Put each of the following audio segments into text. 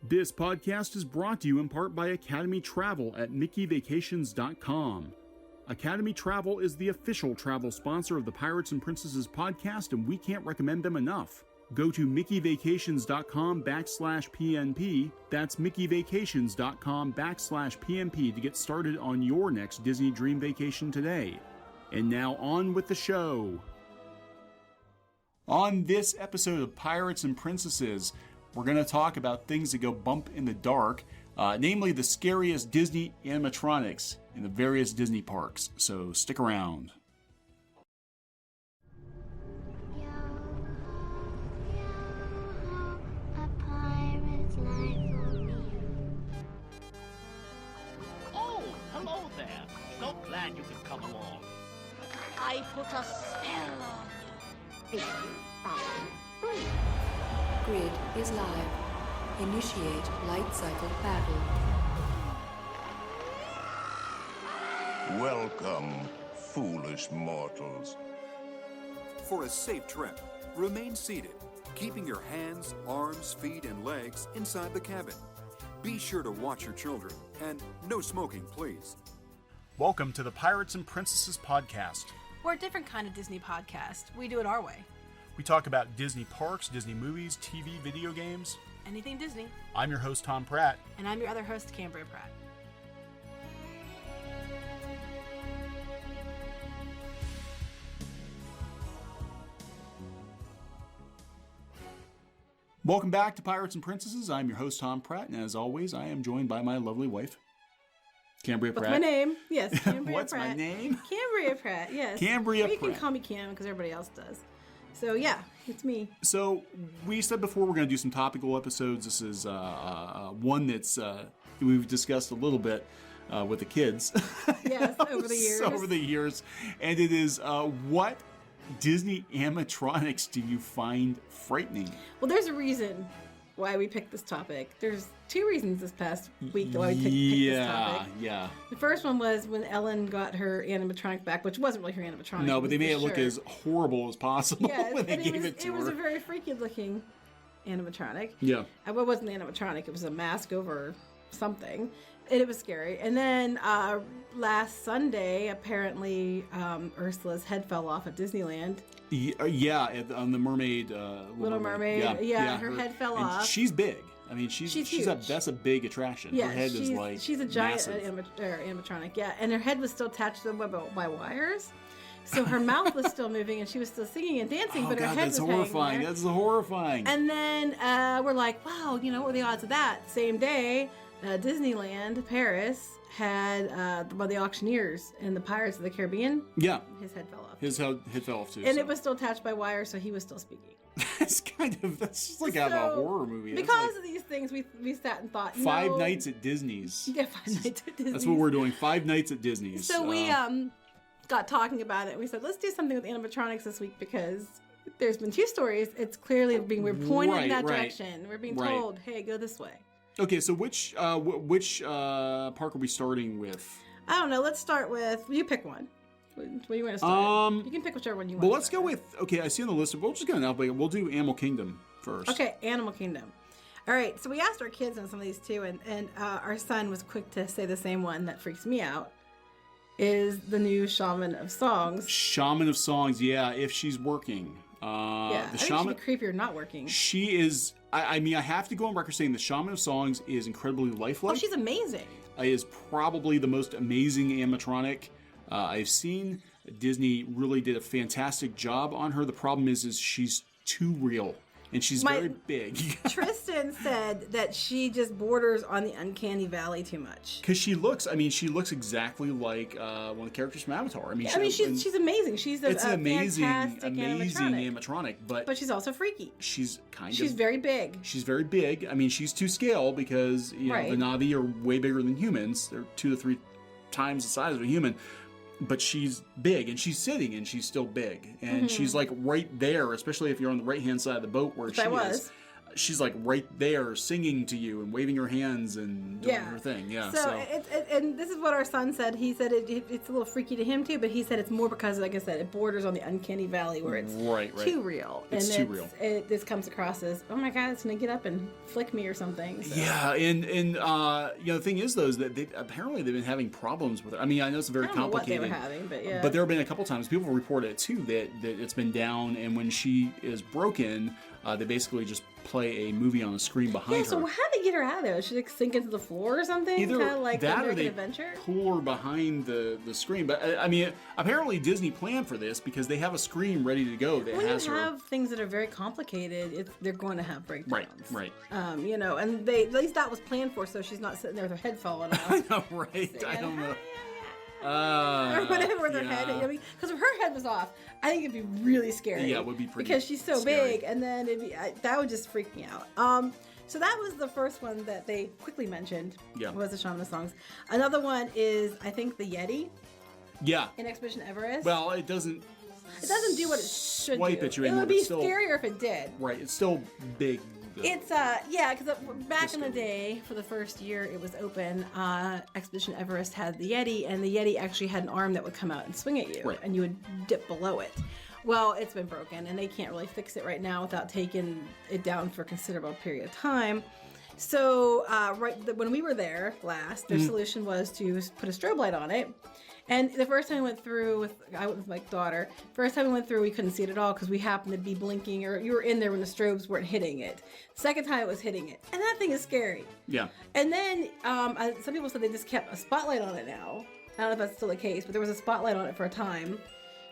This podcast is brought to you in part by Academy Travel at MickeyVacations.com. Academy Travel is the official travel sponsor of the Pirates and Princesses podcast, and we can't recommend them enough. Go to MickeyVacations.com/PNP. That's MickeyVacations.com/PNP to get started on your next Disney dream vacation today. And now on with the show. On this episode of Pirates and Princesses, we're going to talk about things that go bump in the dark, namely the scariest Disney animatronics in the various Disney parks. So stick around. Oh, hello there. So glad you could come along. I put a spell on you. Grid is live. Initiate light cycle battle. Welcome, foolish mortals. For a safe trip, remain seated, keeping your hands, arms, feet, and legs inside the cabin. Be sure to watch your children, and no smoking, please. Welcome to the Pirates and Princesses podcast. We're a different kind of Disney podcast. We do it our way. We talk about Disney parks, Disney movies, TV, video games. Anything Disney. I'm your host, Thom Pratt. And I'm your other host, Kam Pratt. Welcome back to Pirates and Princesses. I'm your host, Thom Pratt, and as always, I am joined by my lovely wife, Cambria Pratt. What's my name? Yes, Cambria What's Pratt. my name? Cambria Pratt, yes. Cambria Pratt. You Pratt. can call me Cam because everybody else does. So yeah, it's me. So we said before we're going to do some topical episodes. This is one that's we've discussed a little bit with the kids. Yes, over the years. Over the years. And it is what Disney animatronics do you find frightening? Well, there's a reason why we picked this topic. There's two reasons this past week why we picked this topic. Yeah. The first one was when Ellen got her animatronic back, which wasn't really her animatronic. No, but they made it the look shirt. as horrible as possible Yes, when they and gave it to it was her. a very freaky looking animatronic. Yeah. Well, it wasn't the animatronic, it was a mask over something. And it was scary. And then last Sunday, apparently Ursula's head fell off at Disneyland. On the Mermaid. Little Mermaid. Yeah, her head fell off. She's big. I mean, she's huge. That's a big attraction. Yeah, her head is like she's a giant massive. animatronic. Yeah, and her head was still attached to the web by wires. So her mouth was still moving and she was still singing and dancing, but her head was horrifying. hanging there. That's horrifying. And then we're like, wow, what are the odds of that? Same day, Disneyland Paris had one of the auctioneers in the Pirates of the Caribbean. Yeah. His head fell off. His head fell off too. And it was still attached by wires, so he was still speaking. that's just like out of a horror movie. That's Because like of these things, we sat and thought, Five Nights at Disney's. Yeah, 5 nights at Disney's. That's what we're doing. 5 nights at Disney's. So we got talking about it. We said, let's do something with animatronics this week because there's been two stories. It's clearly we're pointed in that direction. We're being told, hey, go this way. Okay, so which park are we starting with? I don't know. Let's start with, you pick one. What do you want to start? You can pick whichever one you want. Well, let's go with, okay, I see on the list, we'll just go in alphabet. We'll do Animal Kingdom first. Okay, Animal Kingdom. All right, so we asked our kids on some of these too, and our son was quick to say the same one that freaks me out, is the new Shaman of Songs. Shaman of Songs, yeah, if she's working. Yeah, the I Shaman, think she'd be creepier not working. She is, I mean, I have to go on record saying the Shaman of Songs is incredibly lifelike. Oh, she's amazing. Is probably the most amazing animatronic I've seen. Disney really did a fantastic job on her. The problem is she's too real. And she's very big. Tristan said that she just borders on the uncanny valley too much. Because she looks exactly like one of the characters from Avatar. I mean, she's amazing. She's a amazing animatronic. animatronic, but she's also freaky. She's very big. She's very big. I mean, she's to scale because the Na'vi are way bigger than humans. They're 2 to 3 times the size of a human. But she's big, and she's sitting, and she's still big. And she's like right there, especially if you're on the right-hand side of the boat where she is. she's like right there singing to you and waving her hands and doing her thing. Yeah. So and this is what our son said. He said it's a little freaky to him too, but he said it's more because, like I said, it borders on the uncanny valley where it's too real. It's too real. This comes across as, oh my God, it's gonna get up and flick me or something. So. Yeah, and the thing is though is that apparently they've been having problems with it. I mean, I know it's very complicated. I don't know what they were having, but yeah. But there have been a couple times people reported it too that it's been down, and when she is broken, they basically just play a movie on the screen behind her. Yeah, so how did they get her out of there? Should like sink into the floor or something? Either kind of like that or they Adventure? pull her behind the screen. But I mean, apparently Disney planned for this because they have a screen ready to go that when has you her. have things that are very complicated, they're going to have breakdowns. Right. And they at least that was planned for, so she's not sitting there with her head falling off. I know, right? I don't know. Or whatever with her head. I mean, because if her head was off, I think it'd be really scary. Yeah, it would be pretty because she's so scary. big, and then that would just freak me out. So that was the first one that they quickly mentioned. Yeah. Was the Shaun of the Songs. Another one is, I think, the Yeti. Yeah. In Expedition Everest. Well, it doesn't. It doesn't do what it should swipe do. at you It anymore, would be but still, scarier if it did. Right. It's still big. Though. It's because back in the day, for the first year it was open, Expedition Everest had the Yeti, and the Yeti actually had an arm that would come out and swing at you, and you would dip below it. Well, it's been broken, and they can't really fix it right now without taking it down for a considerable period of time. So when we were there last, their solution was to put a strobe light on it. And the first time we went through with my daughter, we couldn't see it at all because we happened to be blinking, or you were in there when the strobes weren't hitting it. Second time it was hitting it, and that thing is scary. Yeah. And then some people said they just kept a spotlight on it now. I don't know if that's still the case, but there was a spotlight on it for a time.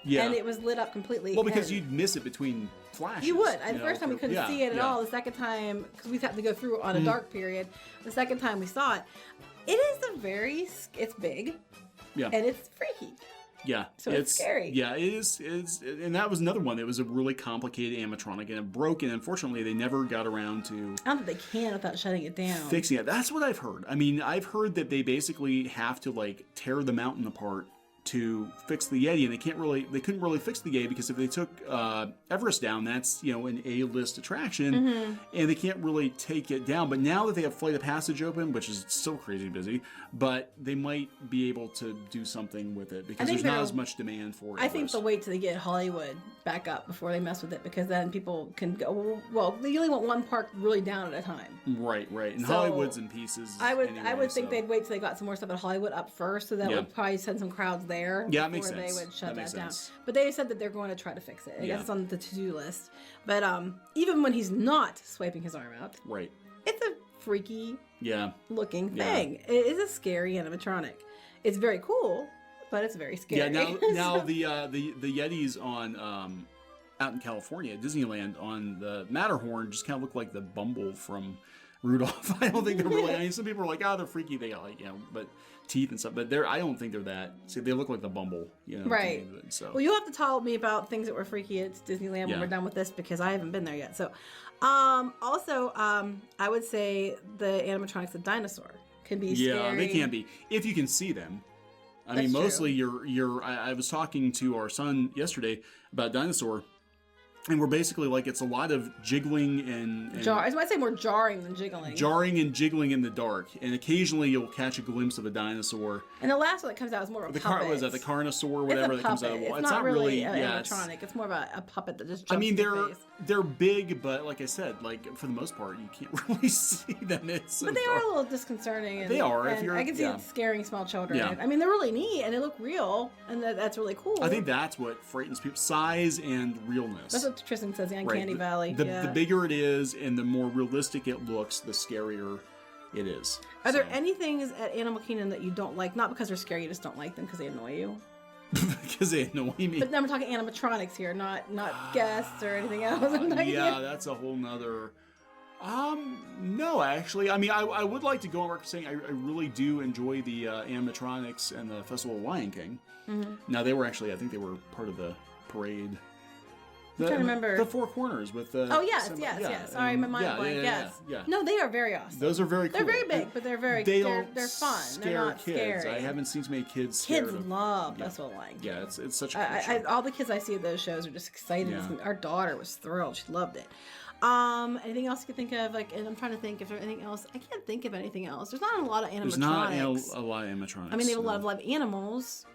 Yeah. And it was lit up completely. Well, because you'd miss it between flashes. You would. The first time we couldn't see it at all. The second time, because we had to go through on a dark period, the second time we saw it, it is it's big. Yeah. And it's freaky. Yeah. So it's scary. Yeah, it is. And that was another one. It was a really complicated animatronic, and it broke, and unfortunately they never got around to I don't think they can without shutting it down. Fixing it. That's what I've heard. I mean, I've heard that they basically have to like tear the mountain apart to fix the Yeti, and they couldn't really fix the Yeti because if they took Everest down, that's an A-list attraction, and they can't really take it down. But now that they have Flight of Passage open, which is still crazy busy, but they might be able to do something with it because there's not as much demand for it. I think they'll wait till they get Hollywood back up before they mess with it, because then people can go. Well, they only want one park really down at a time. Right. And so Hollywood's in pieces. I would think they'd wait till they got some more stuff at Hollywood up first, so that would probably send some crowds there. Yeah, it makes sense. Before they would shut that down. Sense. But they said that they're going to try to fix it. I guess it's on the to-do list. But even when he's not swiping his arm out, right, it's a freaky looking thing. Yeah. It is a scary animatronic. It's very cool, but it's very scary. Yeah, now the Yetis on out in California, Disneyland, on the Matterhorn just kind of look like the Bumble from Rudolph. I don't think they're really. I mean, some people are like, they're freaky. They got but teeth and stuff. But I don't think they're that. See, they look like the Bumble. Right. So. Well, you'll have to tell me about things that were freaky at Disneyland when we're done with this, because I haven't been there yet. So, also, I would say the animatronics of dinosaur can be scary. Yeah, they can be if you can see them. I mean, mostly I was talking to our son yesterday about dinosaur. And we're basically like, it's a lot of jiggling and I might say more jarring than jiggling. Jarring and jiggling in the dark. And occasionally you'll catch a glimpse of a dinosaur. And the last one that comes out is more of a puppet. Was that the Carnosaur or whatever that comes out of the wall? It's not really an animatronic. It's more of a puppet that just jumps in your face. They're big, but like I said, like for the most part, you can't really see them. But they are a little disconcerting. And, they are. And I can see it scaring small children. Yeah. I mean, they're really neat and they look real, and that's really cool. I think that's what frightens people: size and realness. That's what Tristan says. The uncanny valley. The bigger it is and the more realistic it looks, the scarier it is. Are there any things at Animal Kingdom that you don't like? Not because they're scary, you just don't like them because they annoy you? Because they annoy me. But I'm talking animatronics here, not guests or anything else. That's a whole nother. No, actually, I mean, I would like to go on record saying I really do enjoy the animatronics and the Festival of Lion King. Mm-hmm. Now, I think they were part of the parade. I'm trying to remember. The Four Corners with the... Oh, yes. Sorry, my mind blank. Yeah. No, they are very awesome. Those are very cool. They're very big, but they're fun. They're not kids. scary. I haven't seen too many kids Kids love Festival of Lion King. Yeah, it's such a cool show. all the kids I see at those shows are just excited. Yeah. Our daughter was thrilled. She loved it. Anything else you can think of? Like, and I'm trying to think if there's anything else. I can't think of anything else. There's not a lot of animatronics. There's not a lot of animatronics. I mean, they have a lot of live animals.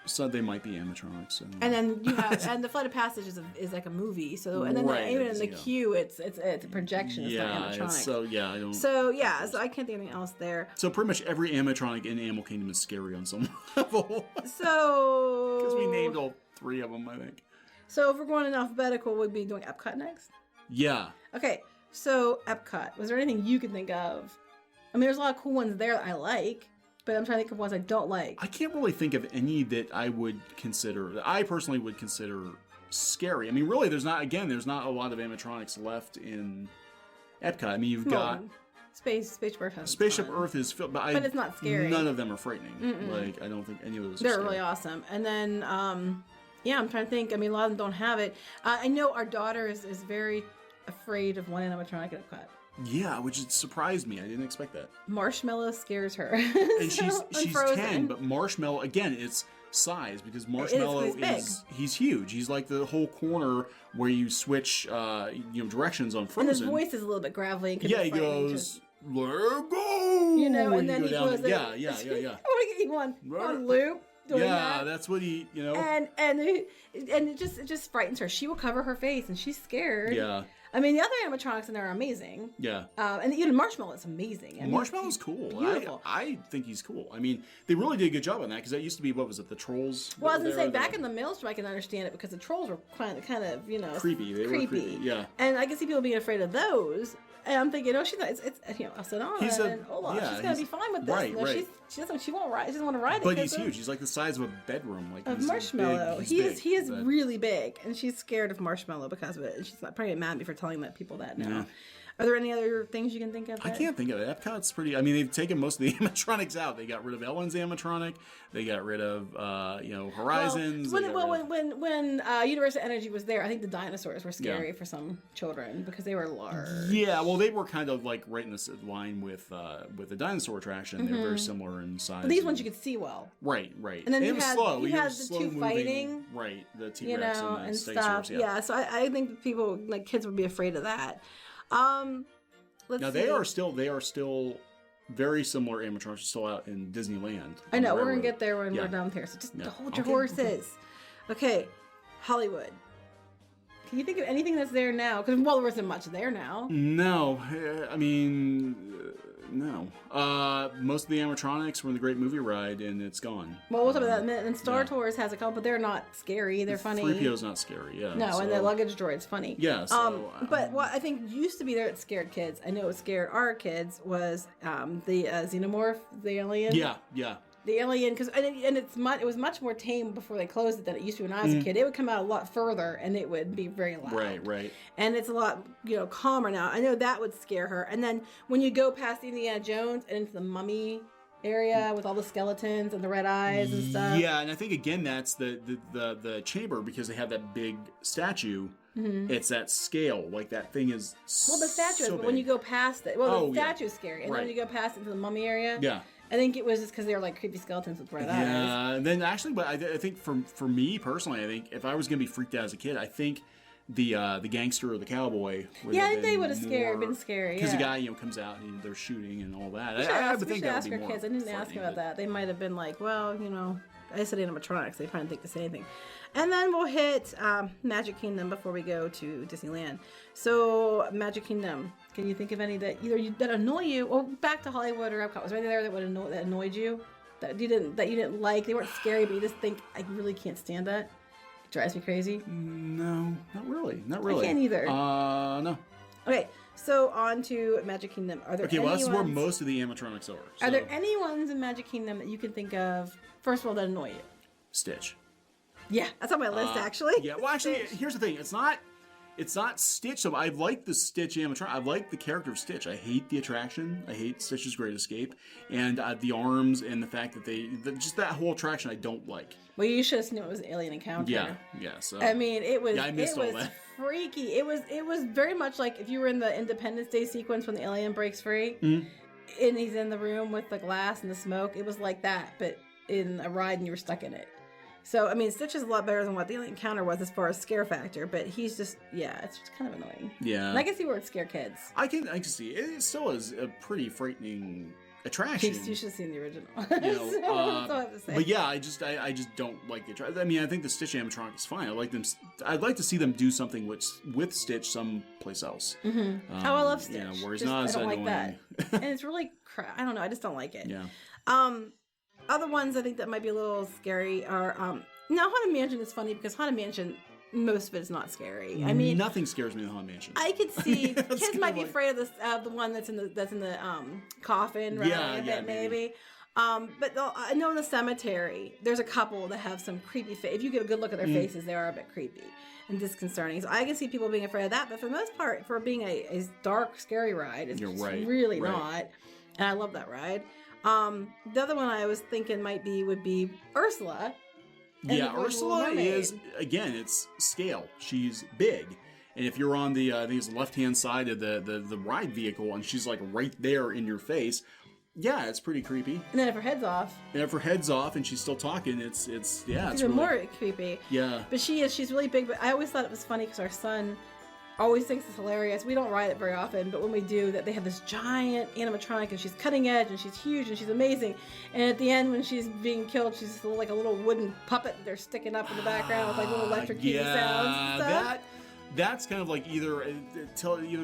So they might be animatronics. And then you have, and the Flight of Passage is like a movie. So, and then even in the queue, it's a projection. It's not animatronic. So I can't think of anything else there. So pretty much every animatronic in Animal Kingdom is scary on some level. So because we named all 3 of them, I think. So if we're going in alphabetical, we'd be doing Epcot next. Yeah. Okay. So Epcot. Was there anything you could think of? I mean, there's a lot of cool ones there that I like. But I'm trying to think of ones I don't like. I can't really think of any that I personally would consider scary. I mean, really, there's not a lot of animatronics left in Epcot. I mean, you've got... Spaceship Earth. Spaceship Earth is filled, but it's not scary. None of them are frightening. Like, I don't think any of those are They're scary. really awesome. And then, I'm trying to think. I mean, a lot of them don't have it. I know our daughter is very afraid of one animatronic at Epcot. Yeah, which surprised me. I didn't expect that. Marshmallow scares her. And she's 10, but Marshmallow, again, it's size because Marshmallow he's huge. He's like the whole corner where you switch directions on Frozen. And his voice is a little bit gravelly. Yeah, he goes, "Let go!" And then he goes, yeah. I want to get you on loop. That's what he, And it just frightens her. She will cover her face and she's scared. Yeah. I mean, the other animatronics in there are amazing. Yeah. And even Marshmallow is amazing. I mean, Marshmallow's cool. Beautiful. I think he's cool. I mean, they really did a good job on that because that used to be, what was it, the Trolls? Well, I was going to say, back in the Maelstrom, I can understand it because the Trolls were kind of creepy. They were creepy, yeah. And I can see people being afraid of those. And I'm thinking, she's not. It's Asadana and Olaf. She's gonna be fine with this. Right. She won't ride. She doesn't want to ride it. But he's huge. He's like the size of a bedroom. Like of Marshmallow. He is really big, and she's scared of Marshmallow because of it. And she's probably mad at me for telling people that now. Yeah. Are there any other things you can think of? I can't think of it. Epcot's pretty... I mean, they've taken most of the animatronics out. They got rid of Ellen's animatronic. They got rid of, Horizons. When Universal Energy was there, I think the dinosaurs were scary for some children because they were large. Yeah, well, they were kind of like right in this line with the dinosaur attraction. They were very similar in size. But these ones you could see well. Right. And then you had the slow two moving, fighting. Right, the T-Rex and the stuff. Yeah, so I think people, like kids, would be afraid of that. They are still very similar animatronics still out in Disneyland. I know, we're gonna get there when we're done here, so just hold your horses. Okay, Hollywood. Can you think of anything that's there now? Because there isn't much there now. No, I mean, no. Most of the animatronics were in the Great Movie Ride, and it's gone. Well, we'll talk about that in a minute. And Star Tours has a couple, but they're not scary. They're funny. 3PO's not scary, yeah. No, and the luggage droid's funny. Yeah, so... but what I think used to be there that scared kids, I know it scared our kids, was the Xenomorph, the alien. Yeah. The alien, because it was much more tame before they closed it than it used to when I was a kid. It would come out a lot further, and it would be very loud. Right. And it's a lot, calmer now. I know that would scare her. And then when you go past Indiana Jones and into the mummy area with all the skeletons and the red eyes and stuff. Yeah, and I think again that's the chamber because they have that big statue. Mm-hmm. It's that scale, like that thing is. Well, the statue is, but when you go past it, the statue is scary, and then when you go past into the mummy area. Yeah. I think it was just because they were like creepy skeletons with red eyes. Yeah, and then actually, but I think for me personally, I think if I was gonna be freaked out as a kid, I think the gangster or the cowboy. I think they would have been scary. Because the guy I out and they're shooting and all that. I would think that would be more. Kids. I didn't ask about that. They might have been like, well, I said animatronics. They probably didn't think to say anything. And then we'll hit Magic Kingdom before we go to Disneyland. So Magic Kingdom, can you think of any that that annoy you, or back to Hollywood or Epcot? Was there anything there that annoyed you, that you didn't like? They weren't scary, but you just think I really can't stand that. It drives me crazy. No, not really. I can't either. No. Okay, so on to Magic Kingdom. Are there that's where most of the animatronics are. So. Are there any ones in Magic Kingdom that you can think of? First of all, that annoy you? Stitch. Yeah, that's on my list actually. Yeah, well, actually, here's the thing. It's not Stitch. So I like the Stitch animatronic. I like the character of Stitch. I hate the attraction. I hate Stitch's Great Escape, and the arms and the fact that just that whole attraction I don't like. Well, you should have seen it was Alien Encounter. Yeah. So I mean, it was. I missed all that. Freaky. It was very much like if you were in the Independence Day sequence when the alien breaks free, and he's in the room with the glass and the smoke. It was like that, but in a ride and you were stuck in it. So, I mean, Stitch is a lot better than what the Alien Encounter was as far as scare factor, but he's just, it's just kind of annoying. Yeah. And I can see where it scare kids. I can see it still is a pretty frightening attraction. You should have seen the original. You know, So, that's all I have to say. but yeah, I just don't like the. I mean, I think the Stitch animatronic is fine. I'd like to see them do something with Stitch someplace else. Mm-hmm. I love Stitch. You know, where he's just, not as I don't annoying. like that. And it's really I don't know. I just don't like it. Yeah. Other ones I think that might be a little scary are now Haunted Mansion is funny because Haunted Mansion, most of it is not scary. I mean, nothing scares me in the Haunted Mansion. I could see That's kids might be like- afraid of this the one that's in the coffin, right? Yeah, maybe. But I know in the cemetery, there's a couple that have some creepy face. If you get a good look at their faces, they are a bit creepy and disconcerting. So I can see people being afraid of that. But for the most part, for being a dark, scary ride, it's really not. And I love that ride. The other one I was thinking would be Ursula. Yeah, Ursula is, again, it's scale. She's big. And if you're on the, I think it's the left-hand side of the ride vehicle, and she's like right there in your face, yeah, it's pretty creepy. And then if her head's off. And if her head's off and she's still talking, it's even more creepy. Yeah. But she's really big, but I always thought it was funny because our son always thinks it's hilarious. We don't ride it very often, but when we do, that they have this giant animatronic and she's cutting edge and she's huge and she's amazing. And at the end, when she's being killed, she's like a little wooden puppet that they're sticking up in the background with like little electrocuted sounds and stuff. That's kind of like either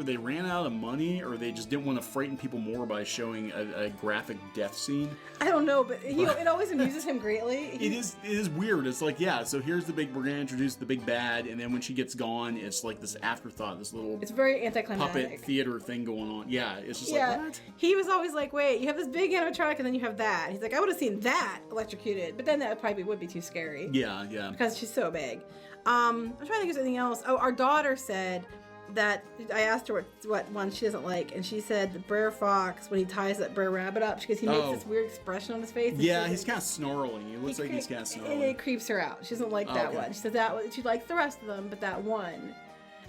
they ran out of money or they just didn't want to frighten people more by showing a graphic death scene. I don't know, but it always amuses him greatly. It is weird. It's like, so here's we're going to introduce the big bad, and then when she gets gone, it's like this afterthought, this little it's very anticlimactic puppet theater thing going on. Yeah, it's just like, what? He was always like, wait, you have this big animatronic and then you have that. He's like, I would have seen that electrocuted, but then that probably would be too scary. Yeah. Because she's so big. I'm trying to think of anything else. Oh, our daughter said that I asked her what one she doesn't like, and she said the Brer Fox, when he ties that Brer Rabbit up, because he makes this weird expression on his face. Yeah, he's kind of snarling. It looks like he's kind of snarling. And it creeps her out. She doesn't like that one. She said she likes the rest of them, but that one.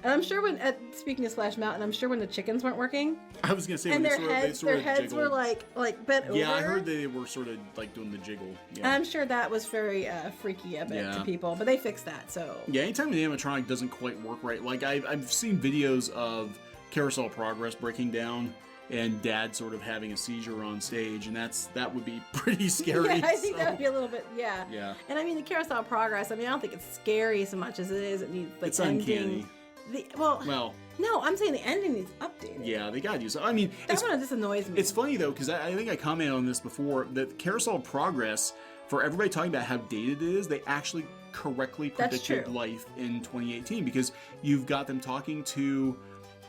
And I'm sure speaking of Splash Mountain, I'm sure when the chickens weren't working. I was gonna say, and when their heads were like bent over. Yeah, I heard they were sort of like doing the jiggle. Yeah. And I'm sure that was very freaky a bit to people, but they fixed that. So yeah, anytime an animatronic doesn't quite work right, like I've seen videos of Carousel Progress breaking down and Dad sort of having a seizure on stage, and that would be pretty scary. Yeah, I think that would be a little bit, yeah. Yeah. And I mean, the Carousel Progress, I mean, I don't think it's scary so much as it is. It needs like it's uncanny. Well, no, I'm saying the ending needs updated. Yeah, they gotta use it. I mean, that one just annoys me. It's funny though, because I think I commented on this before, that Carousel Progress, for everybody talking about how dated it is, they actually correctly predicted life in 2018, because you've got them talking to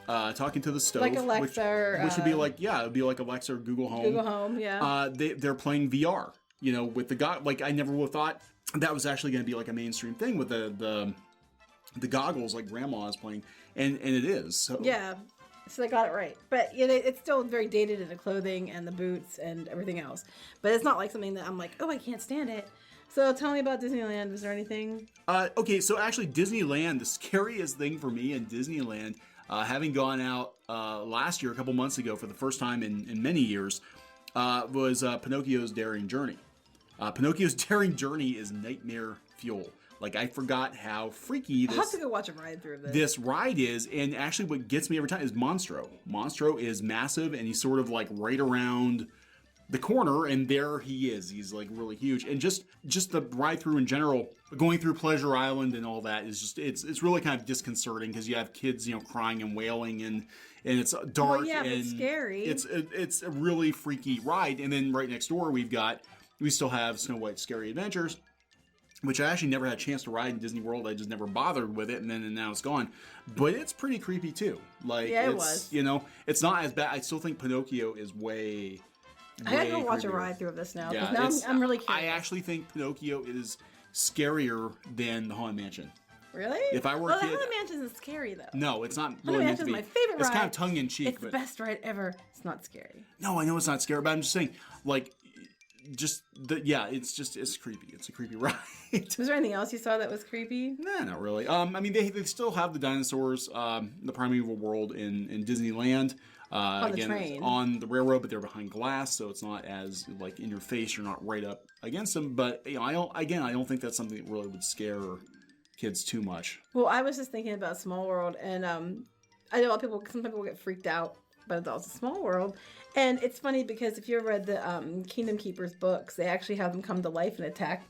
the stove, like Alexa, which would be like, it would be like Alexa or Google Home. Google Home, yeah. They're playing VR, with the like I never would have thought that was actually going to be like a mainstream thing with the goggles like Grandma is playing, and it is. So yeah, so they got it right, but it's still very dated in the clothing and the boots and everything else. But it's not like something that I'm like, oh, I can't stand it. So tell me about Disneyland. Was there anything? Okay, so actually Disneyland, the scariest thing for me in Disneyland, having gone out last year, a couple months ago, for the first time in many years, was Pinocchio's Daring Journey. Pinocchio's Daring Journey is nightmare fuel. Like, I forgot how freaky I'll have to go watch a ride through this ride is. And actually what gets me every time is Monstro. Monstro is massive, and he's sort of like right around the corner, and there he is. He's like really huge. And just the ride through in general, going through Pleasure Island and all that is just, it's really kind of disconcerting, because you have kids, crying and wailing, and it's dark. Well, yeah, and it's scary. It's a really freaky ride. And then right next door we still have Snow White's Scary Adventures, which I actually never had a chance to ride in Disney World. I just never bothered with it, and now it's gone. But it's pretty creepy too. Like, yeah, it was. It's not as bad. I still think Pinocchio is way I gotta go watch a ride through of this now. Yeah, now I'm really curious. I actually think Pinocchio is scarier than the Haunted Mansion. Really? If I were a kid, the Haunted Mansion isn't scary though. No, it's not. Haunted Mansion is my favorite ride. It's kind of tongue in cheek. It's the best ride ever. It's not scary. No, I know it's not scary, but I'm just saying, like, it's creepy. It's a creepy ride. Was there anything else you saw that was creepy? Nah, not really. I mean, they still have the dinosaurs, the Primeval World in Disneyland. On the again, train. on the railroad, but they're behind glass, so it's not as like in your face. You're not right up against them. But I don't think that's something that really would scare kids too much. Well, I was just thinking about Small World, and I know some people get freaked out by the dolls in Small World, and it's funny because if you ever read the Kingdom Keepers books, they actually have them come to life and attack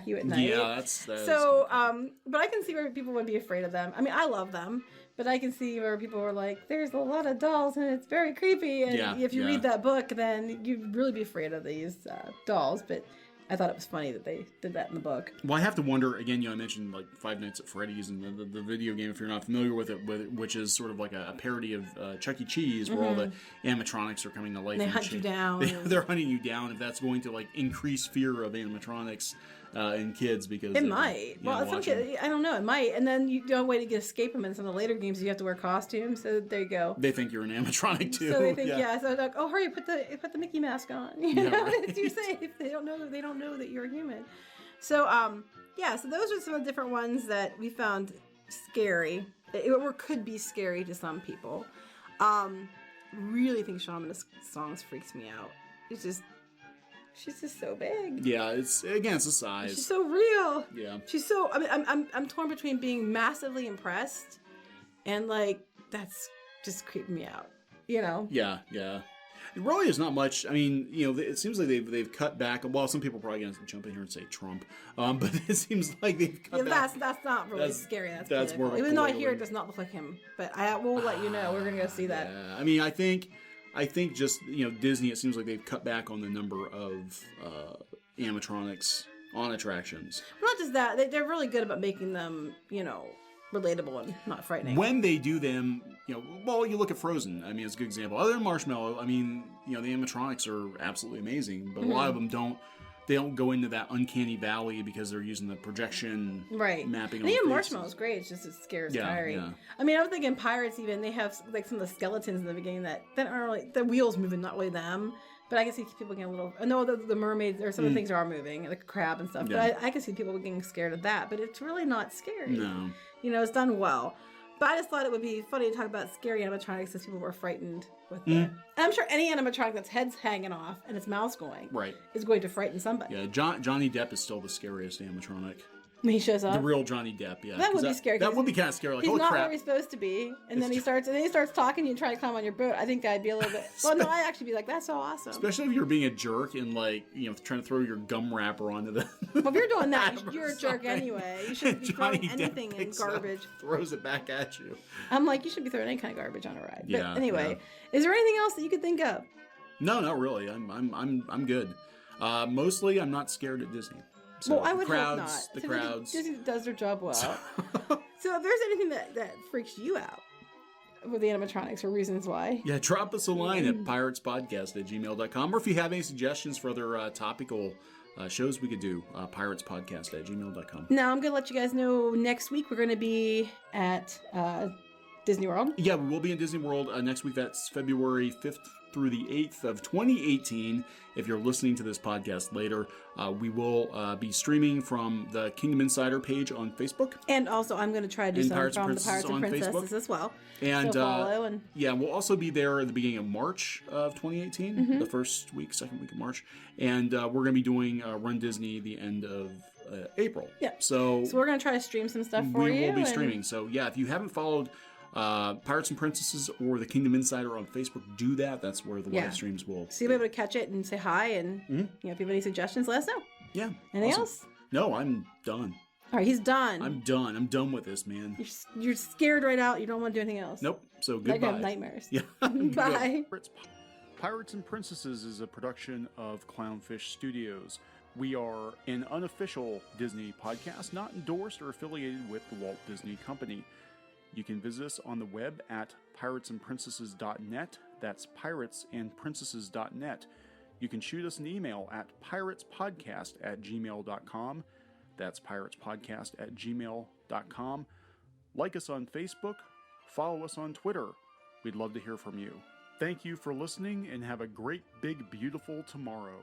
you at night. Yeah, that's so. But I can see where people would be afraid of them. I mean, I love them. But I can see where people were like, there's a lot of dolls and it's very creepy. And if you read that book, then you'd really be afraid of these dolls. But I thought it was funny that they did that in the book. Well, I have to wonder, again, I mentioned like Five Nights at Freddy's and the video game, if you're not familiar with it, which is sort of like a parody of Chuck E. Cheese, where all the animatronics are coming to life. They hunt you down. They're hunting you down. If that's going to like increase fear of animatronics in kids, because it might. Well, some kids, I don't know, it might. And then you don't wait to escape them in some of the later games. You have to wear costumes. So there you go. They think you're an animatronic too. So they think, So they're like, oh, hurry, put the Mickey mask on. You know, it's you're safe. They don't know that you're a human. So so those are some of the different ones that we found scary, or could be scary to some people. Really think Shawn Mendes' songs freaks me out. She's just so big. Yeah, it's the size. She's so real. Yeah. She's so. I mean, I'm torn between being massively impressed and like that's just creeping me out. You know. Yeah. It really is not much. I mean, it seems like they've cut back. Well, some people are probably going to jump in here and say Trump, but it seems like they've cut back. That's not really scary. That's more. Even though I hear it does not look like him, but I will let you know. We're going to go see that. Yeah. I mean, I think just Disney. It seems like they've cut back on the number of animatronics on attractions. Well, not just that; they're really good about making them, relatable and not frightening. When they do them, well, you look at Frozen. I mean, it's a good example. Other than Marshmallow, I mean, the animatronics are absolutely amazing, but a lot of them don't. They don't go into that uncanny valley because they're using the projection mapping. And even Marshmallow's great. It's just it scares Kyrie. Yeah. I mean, I was thinking Pirates. Even they have like some of the skeletons in the beginning that aren't really the wheels moving, not really them. But I can see people getting a little. I know the mermaids or some of the things are moving, like a crab and stuff. Yeah. But I can see people getting scared of that. But it's really not scary. No. It's done well. But I just thought it would be funny to talk about scary animatronics since people were frightened with it. And I'm sure any animatronic that's head's hanging off and its mouth's going is going to frighten somebody. Yeah, Johnny Depp is still the scariest animatronic. When he shows up? The real Johnny Depp, yeah. That would be scary. That would be kind of scary. Like, he's not crap. where he's supposed to be. And then he starts talking to you and trying to climb on your boat. I think I'd be a little bit... Well, no, I'd actually be like, that's so awesome. Especially if you're being a jerk and, like, trying to throw your gum wrapper onto the... Well, if you're doing that, you're a jerk anyway. You shouldn't be throwing anything in garbage. Throws it back at you. I'm like, you shouldn't be throwing any kind of garbage on a ride. Yeah, but anyway, is there anything else that you could think of? No, not really. I'm good. Mostly, I'm not scared at Disney. So well, I would hope not. The crowds. Disney does their job well. So if there's anything that freaks you out with the animatronics or reasons why. Yeah, drop us a line at piratespodcast@gmail.com. Or if you have any suggestions for other topical shows we could do, piratespodcast@gmail.com. Now, I'm going to let you guys know next week we're going to be at Disney World. Yeah, we will be in Disney World next week. That's February 5th through the 8th of 2018. If you're listening to this podcast later, we will be streaming from the Kingdom Insider page on Facebook. And also, I'm going to try to do something from the Pirates and Princesses as well. And, so follow and yeah, we'll also be there at the beginning of March of 2018, the second week of March. And we're going to be doing Run Disney the end of April. Yeah. So we're going to try to stream some stuff for you. We will be streaming. So yeah, if you haven't followed Pirates and Princesses or the Kingdom Insider on Facebook, do that. That's where the live streams will. So you'll be able to catch it and say hi, and if you have any suggestions, let us know. Yeah. Anything else? No, I'm done. All right, he's done. I'm done. I'm done with this, man. You're scared right out. You don't want to do anything else. Nope. So goodbye. Like you have nightmares. Yeah. Bye. Pirates and Princesses is a production of Clownfish Studios. We are an unofficial Disney podcast, not endorsed or affiliated with the Walt Disney Company. You can visit us on the web at piratesandprincesses.net. That's piratesandprincesses.net. You can shoot us an email at piratespodcast@gmail.com. That's piratespodcast@gmail.com. Like us on Facebook. Follow us on Twitter. We'd love to hear from you. Thank you for listening and have a great, big, beautiful tomorrow.